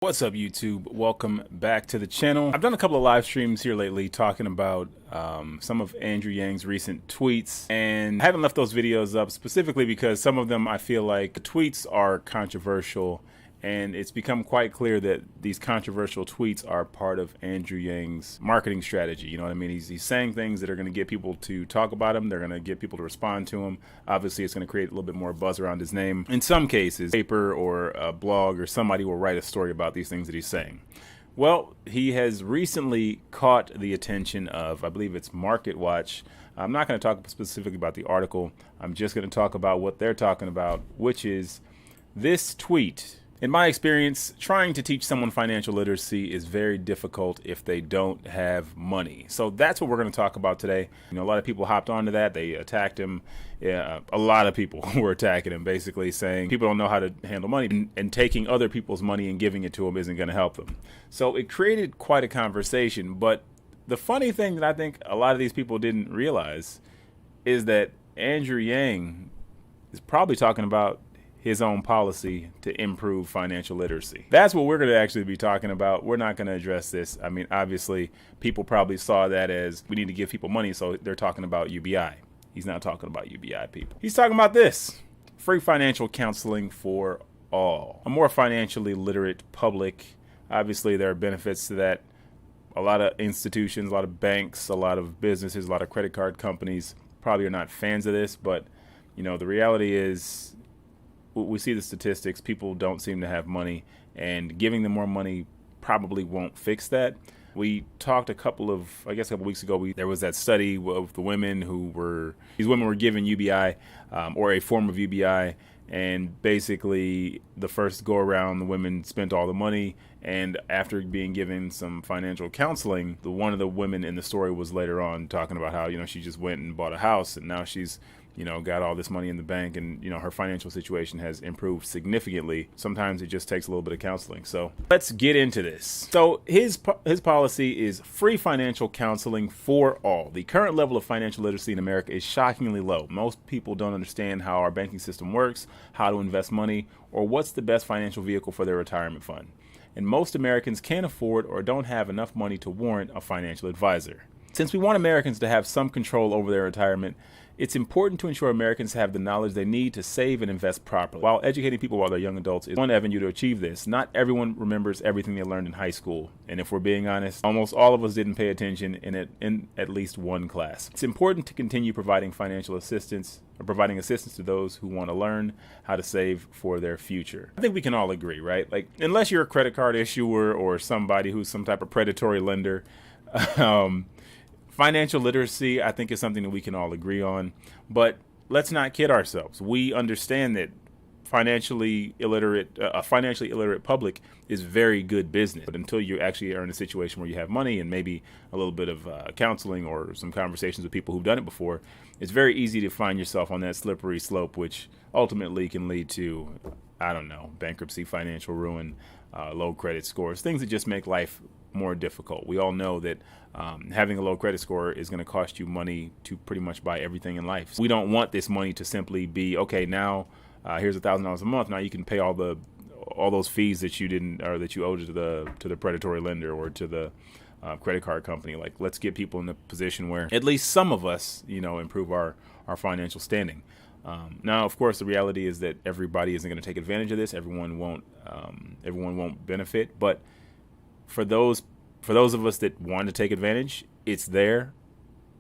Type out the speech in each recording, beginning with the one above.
What's up, YouTube? Welcome back to the channel. I've done a couple of live streams here lately talking about some of Andrew Yang's recent tweets, and I haven't left those videos up specifically because some of them I feel like the tweets are controversial, and it's become quite clear that these controversial tweets are part of Andrew Yang's marketing strategy. You know what I mean? He's saying things that are going to get people to talk about him. They're going to get people to respond to him. Obviously, it's going to create a little bit more buzz around his name. In some cases, a paper or a blog or somebody will write a story about these things that he's saying. Well, he has recently caught the attention of, I believe it's MarketWatch. I'm not going to talk specifically about the article. I'm just going to talk about what they're talking about, which is this tweet. In my experience, trying to teach someone financial literacy is very difficult if they don't have money. So that's what we're going to talk about today. You know, a lot of people hopped onto that. They attacked him. Yeah, a lot of people were attacking him, basically saying people don't know how to handle money, and taking other people's money and giving it to them isn't going to help them. So it created quite a conversation. But the funny thing that I think a lot of these people didn't realize is that Andrew Yang is probably talking about his own policy to improve financial literacy. That's what we're going to actually be talking about. We're not going to address this. I mean, obviously, people probably saw that as we need to give people money, so they're talking about UBI. He's not talking about UBI people. He's talking about this: free financial counseling for all. A more financially literate public. Obviously, there are benefits to that. A lot of institutions, a lot of banks, a lot of businesses, a lot of credit card companies probably are not fans of this, but you know, the reality is, we see the statistics. People don't seem to have money, and giving them more money probably won't fix that. We talked a couple weeks ago, there was that study of the women these women were given UBI or a form of UBI, and basically the first go around, the women spent all the money, and after being given some financial counseling, one of the women in the story was later on talking about how, you know, she just went and bought a house, and now she's, you know, got all this money in the bank, and, you know, her financial situation has improved significantly. Sometimes it just takes a little bit of counseling. So let's get into this. So his policy is free financial counseling for all. The current level of financial literacy in America is shockingly low. Most people don't understand how our banking system works, how to invest money, or what's the best financial vehicle for their retirement fund. And most Americans can't afford or don't have enough money to warrant a financial advisor. Since we want Americans to have some control over their retirement, it's important to ensure Americans have the knowledge they need to save and invest properly. While educating people while they're young adults is one avenue to achieve this, not everyone remembers everything they learned in high school. And if we're being honest, almost all of us didn't pay attention in at least one class. It's important to continue providing financial assistance, or providing assistance to those who want to learn how to save for their future. I think we can all agree, right? Like, unless you're a credit card issuer or somebody who's some type of predatory lender, financial literacy, I think, is something that we can all agree on. But let's not kid ourselves. We understand that a financially illiterate public is very good business. But until you actually are in a situation where you have money and maybe a little bit of counseling or some conversations with people who've done it before, it's very easy to find yourself on that slippery slope, which ultimately can lead to, I don't know, bankruptcy, financial ruin, low credit scores, things that just make life more difficult. We all know that having a low credit score is going to cost you money to pretty much buy everything in life. We don't want this money to simply be, okay, now here's $1,000 a month. Now you can pay all those fees that you didn't, or that you owed to the predatory lender or to the credit card company. Like, let's get people in a position where at least some of us, you know, improve our financial standing. Now, of course, the reality is that everybody isn't going to take advantage of this. Everyone won't benefit. But for those of us that want to take advantage, it's there.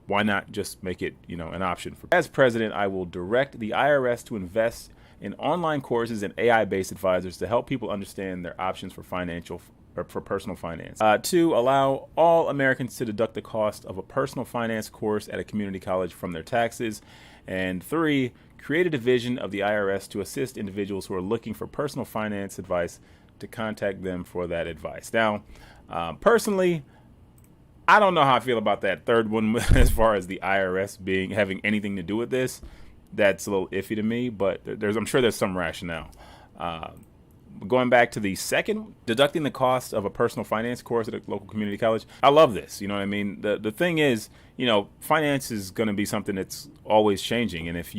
Why not just make it, you know, an option? As president, I will direct the IRS to invest in online courses and AI-based advisors to help people understand their options for personal finance. 2, allow all Americans to deduct the cost of a personal finance course at a community college from their taxes. And 3, create a division of the IRS to assist individuals who are looking for personal finance advice to contact them for that advice. Now, personally, I don't know how I feel about that third one as far as the IRS having anything to do with this. That's a little iffy to me, but I'm sure there's some rationale. Going back to the second, deducting the cost of a personal finance course at a local community college, I love this. You know what I mean? The thing is, you know, finance is going to be something that's always changing. And if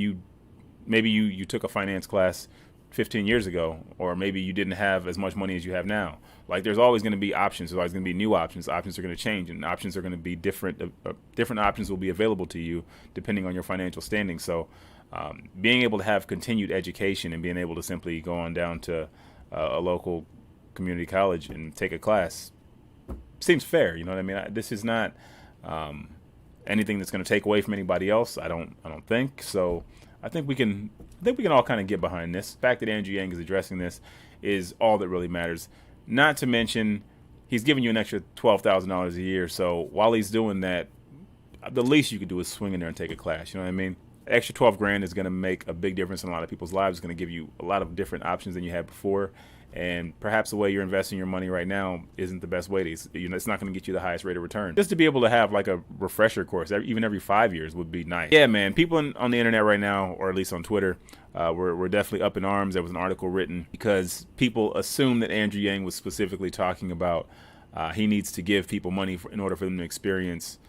maybe you took a finance class 15 years ago, or maybe you didn't have as much money as you have now. Like, there's always going to be options. There's always going to be new options. Options are going to change, and options are going to be different. Different options will be available to you depending on your financial standing. So being able to have continued education and being able to simply go on down to a local community college and take a class seems fair. You know what I mean? This is not anything that's going to take away from anybody else. I don't think so. I think we can all kind of get behind this. The fact that Andrew Yang is addressing this is all that really matters. Not to mention, he's giving you an extra $12,000 a year. So while he's doing that, the least you could do is swing in there and take a class. You know what I mean? Extra 12 grand is going to make a big difference in a lot of people's lives. It's going to give you a lot of different options than you had before. And perhaps the way you're investing your money right now isn't the best way to, it's not going to get you the highest rate of return. Just to be able to have like a refresher course, even every 5 years, would be nice. Yeah, man, people on the internet right now, or at least on Twitter, we're definitely up in arms. There was an article written because people assume that Andrew Yang was specifically talking about he needs to give people money in order for them to experience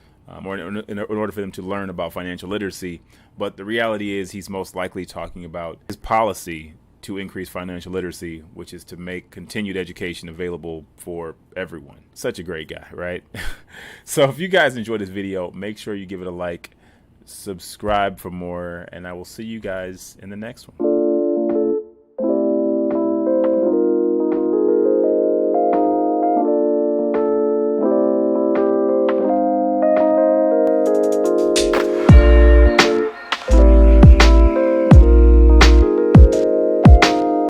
or in order for them to learn about financial literacy. But the reality is he's most likely talking about his policy to increase financial literacy, which is to make continued education available for everyone. Such a great guy, right? So if you guys enjoyed this video, make sure you give it a like, subscribe for more, and I will see you guys in the next one.